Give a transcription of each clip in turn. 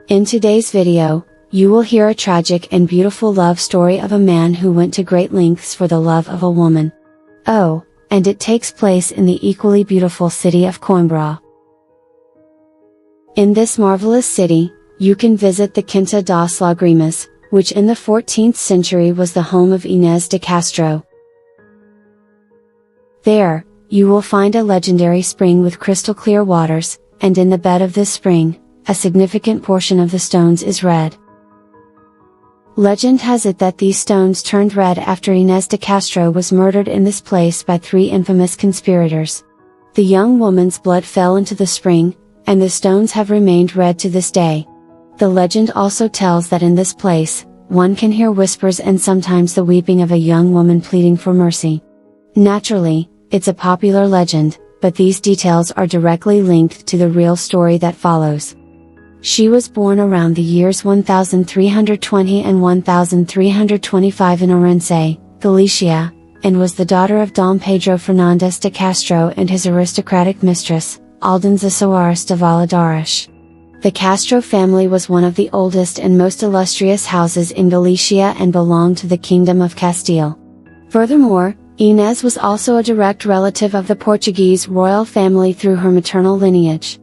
In today's video, you will hear a tragic and beautiful love story of a man who went to great lengths for the love of a woman. Oh, and it takes place in the equally beautiful city of Coimbra. In this marvelous city, you can visit the Quinta das Lágrimas, which in the 14th century was the home of Inês de Castro. There, you will find a legendary spring with crystal clear waters, and in the bed of this spring, a significant portion of the stones is red. Legend has it that these stones turned red after Inês de Castro was murdered in this place by 3 infamous conspirators. The young woman's blood fell into the spring, and the stones have remained red to this day. The legend also tells that in this place, one can hear whispers and sometimes the weeping of a young woman pleading for mercy. Naturally, it's a popular legend, but these details are directly linked to the real story that follows. She was born around the years 1320 and 1325 in Orense, Galicia, and was the daughter of Dom Pedro Fernandes de Castro and his aristocratic mistress, Aldanza Soares de Valadares. The Castro family was one of the oldest and most illustrious houses in Galicia and belonged to the Kingdom of Castile. Furthermore, Inês was also a direct relative of the Portuguese royal family through her maternal lineage.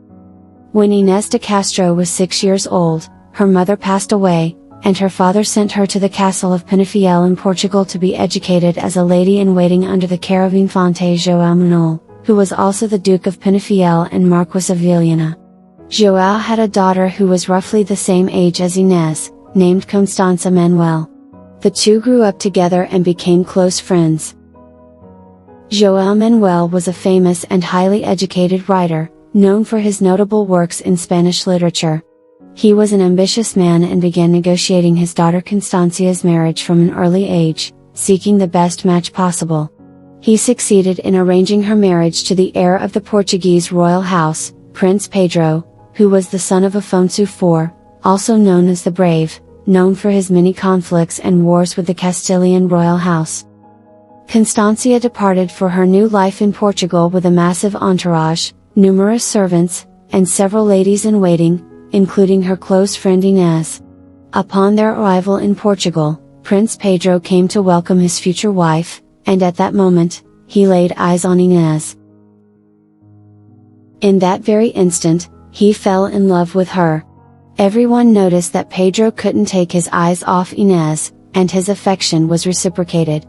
When Inês de Castro was 6 years old, her mother passed away, and her father sent her to the castle of Penafiel in Portugal to be educated as a lady-in-waiting under the care of Infante João Manuel, who was also the Duke of Penafiel and Marquess of Villena. João had a daughter who was roughly the same age as Inês, named Constance Manuel. The two grew up together and became close friends. João Manuel was a famous and highly educated writer, known for his notable works in Spanish literature. He was an ambitious man and began negotiating his daughter Constancia's marriage from an early age, seeking the best match possible. He succeeded in arranging her marriage to the heir of the Portuguese royal house, Prince Pedro, who was the son of Afonso IV, also known as the Brave, known for his many conflicts and wars with the Castilian royal house. Constancia departed for her new life in Portugal with a massive entourage, numerous servants, and several ladies-in-waiting, including her close friend Inês. Upon their arrival in Portugal, Prince Pedro came to welcome his future wife, and at that moment, he laid eyes on Inês. In that very instant, he fell in love with her. Everyone noticed that Pedro couldn't take his eyes off Inês, and his affection was reciprocated.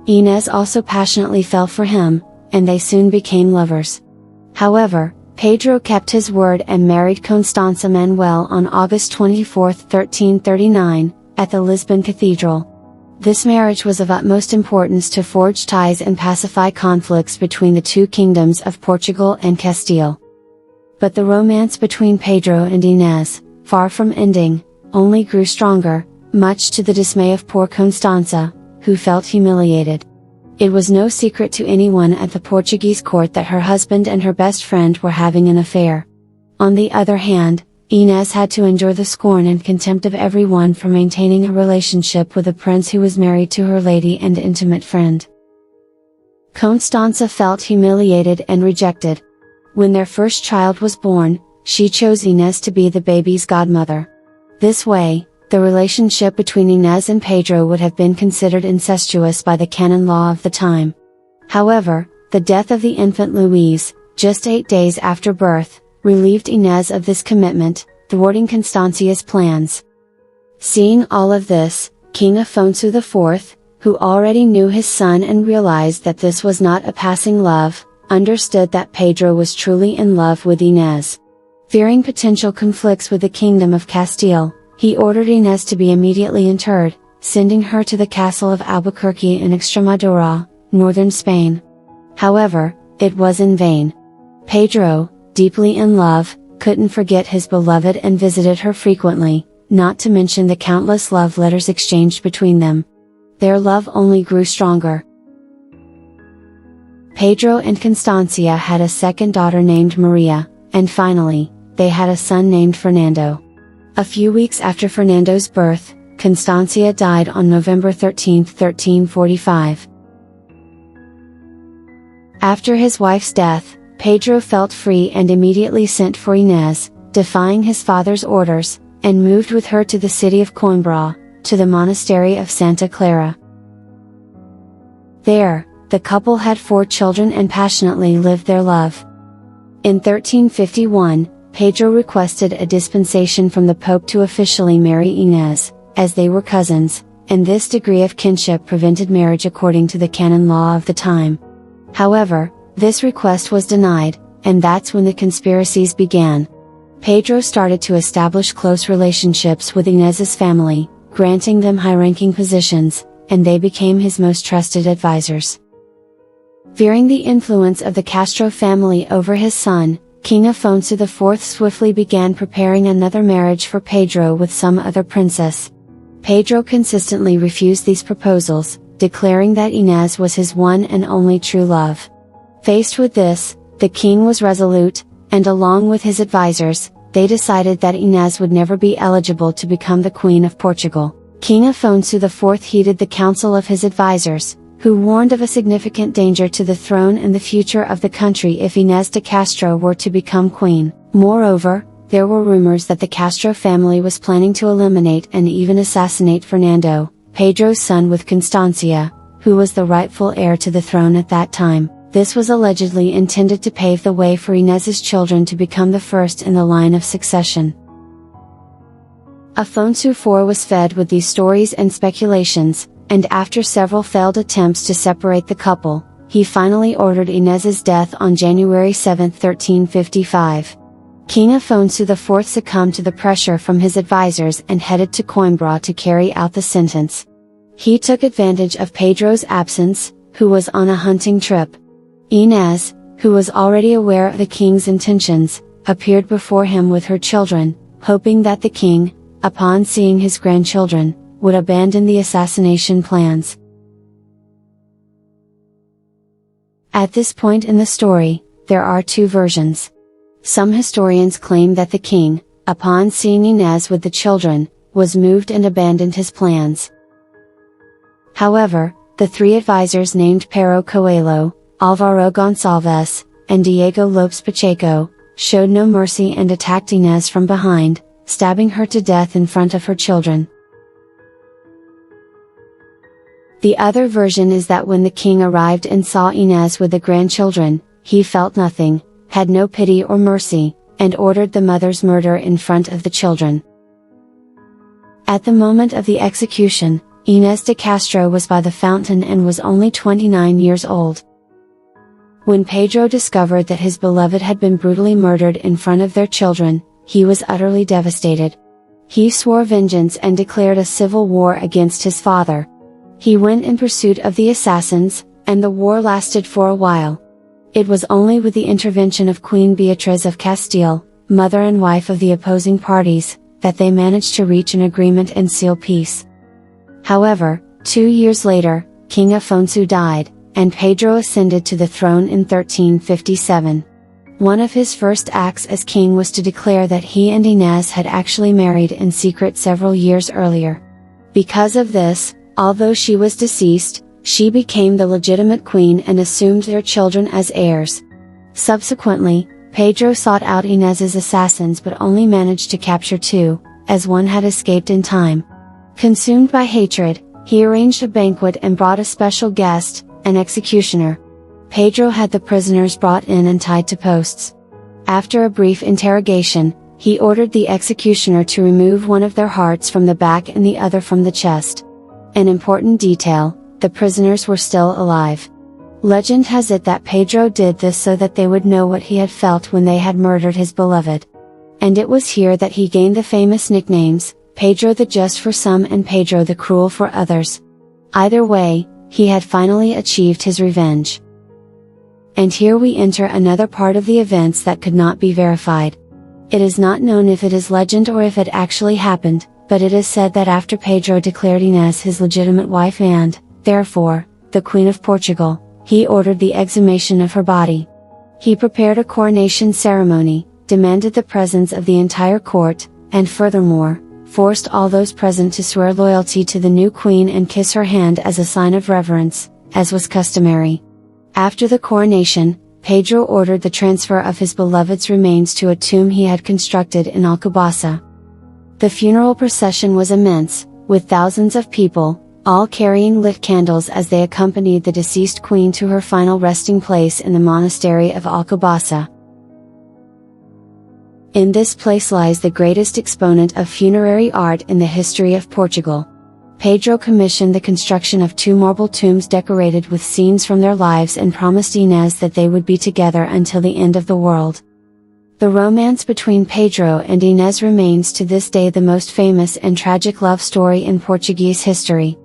Inês also passionately fell for him, and they soon became lovers. However, Pedro kept his word and married Constança Manuel on August 24, 1339, at the Lisbon Cathedral. This marriage was of utmost importance to forge ties and pacify conflicts between the two kingdoms of Portugal and Castile. But the romance between Pedro and Inês, far from ending, only grew stronger, much to the dismay of poor Constança, who felt humiliated. It was no secret to anyone at the Portuguese court that her husband and her best friend were having an affair. On the other hand, Inês had to endure the scorn and contempt of everyone for maintaining a relationship with a prince who was married to her lady and intimate friend. Constança felt humiliated and rejected. When their first child was born, she chose Inês to be the baby's godmother. This way, the relationship between Inês and Pedro would have been considered incestuous by the canon law of the time. However, the death of the infant Louise, just 8 days after birth, relieved Inês of this commitment, thwarting Constancia's plans. Seeing all of this, King Afonso IV, who already knew his son and realized that this was not a passing love, understood that Pedro was truly in love with Inês. Fearing potential conflicts with the Kingdom of Castile, he ordered Inês to be immediately interred, sending her to the castle of Albuquerque in Extremadura, northern Spain. However, it was in vain. Pedro, deeply in love, couldn't forget his beloved and visited her frequently, not to mention the countless love letters exchanged between them. Their love only grew stronger. Pedro and Constancia had a second daughter named Maria, and finally, they had a son named Fernando. A few weeks after Fernando's birth, Constancia died on November 13, 1345. After his wife's death, Pedro felt free and immediately sent for Inês, defying his father's orders, and moved with her to the city of Coimbra, to the monastery of Santa Clara. There, the couple had 4 children and passionately lived their love. In 1351, Pedro requested a dispensation from the Pope to officially marry Inês, as they were cousins, and this degree of kinship prevented marriage according to the canon law of the time. However, this request was denied, and that's when the conspiracies began. Pedro started to establish close relationships with Inés's family, granting them high-ranking positions, and they became his most trusted advisors. Fearing the influence of the Castro family over his son, King Afonso IV swiftly began preparing another marriage for Pedro with some other princess. Pedro consistently refused these proposals, declaring that Inês was his one and only true love. Faced with this, the king was resolute, and along with his advisors, they decided that Inês would never be eligible to become the Queen of Portugal. King Afonso IV heeded the counsel of his advisors, who warned of a significant danger to the throne and the future of the country if Inês de Castro were to become queen. Moreover, there were rumors that the Castro family was planning to eliminate and even assassinate Fernando, Pedro's son, with Constancia, who was the rightful heir to the throne at that time. This was allegedly intended to pave the way for Inés's children to become the first in the line of succession. Afonso IV was fed with these stories and speculations, and after several failed attempts to separate the couple, he finally ordered Inés's death on January 7, 1355. King Afonso IV succumbed to the pressure from his advisors and headed to Coimbra to carry out the sentence. He took advantage of Pedro's absence, who was on a hunting trip. Inês, who was already aware of the king's intentions, appeared before him with her children, hoping that the king, upon seeing his grandchildren, would abandon the assassination plans. At this point in the story, there are 2 versions. Some historians claim that the king, upon seeing Inês with the children, was moved and abandoned his plans. However, the 3 advisors named Pero Coelho, Álvaro Gonçalves, and Diego Lopes Pacheco, showed no mercy and attacked Inês from behind, stabbing her to death in front of her children. The other version is that when the king arrived and saw Inês with the grandchildren, he felt nothing, had no pity or mercy, and ordered the mother's murder in front of the children. At the moment of the execution, Inês de Castro was by the fountain and was only 29 years old. When Pedro discovered that his beloved had been brutally murdered in front of their children, he was utterly devastated. He swore vengeance and declared a civil war against his father. He went in pursuit of the assassins, and the war lasted for a while. It was only with the intervention of Queen Beatriz of Castile, mother and wife of the opposing parties, that they managed to reach an agreement and seal peace. However, 2 years later, King Afonso died, and Pedro ascended to the throne in 1357. One of his first acts as king was to declare that he and Inês had actually married in secret several years earlier. Because of this, although she was deceased, she became the legitimate queen and assumed their children as heirs. Subsequently, Pedro sought out Inés's assassins but only managed to capture 2, as one had escaped in time. Consumed by hatred, he arranged a banquet and brought a special guest, an executioner. Pedro had the prisoners brought in and tied to posts. After a brief interrogation, he ordered the executioner to remove one of their hearts from the back and the other from the chest. An important detail: the prisoners were still alive. Legend has it that Pedro did this so that they would know what he had felt when they had murdered his beloved. And it was here that he gained the famous nicknames, Pedro the Just for some and Pedro the Cruel for others. Either way, he had finally achieved his revenge. And here we enter another part of the events that could not be verified. It is not known if it is legend or if it actually happened, but it is said that after Pedro declared Inês his legitimate wife and, therefore, the Queen of Portugal, he ordered the exhumation of her body. He prepared a coronation ceremony, demanded the presence of the entire court, and furthermore, forced all those present to swear loyalty to the new queen and kiss her hand as a sign of reverence, as was customary. After the coronation, Pedro ordered the transfer of his beloved's remains to a tomb he had constructed in Alcobaça. The funeral procession was immense, with thousands of people, all carrying lit candles as they accompanied the deceased queen to her final resting place in the monastery of Alcobaça. In this place lies the greatest exponent of funerary art in the history of Portugal. Pedro commissioned the construction of 2 marble tombs decorated with scenes from their lives and promised Inês that they would be together until the end of the world. The romance between Pedro and Inês remains to this day the most famous and tragic love story in Portuguese history.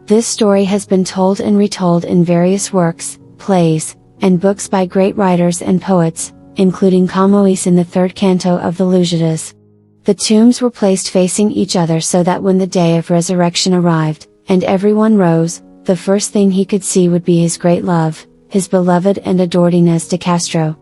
This story has been told and retold in various works, plays, and books by great writers and poets, including Camões in the 3rd canto of the Lusíadas. The tombs were placed facing each other so that when the day of resurrection arrived, and everyone rose, the first thing he could see would be his great love, his beloved and adored Inês de Castro.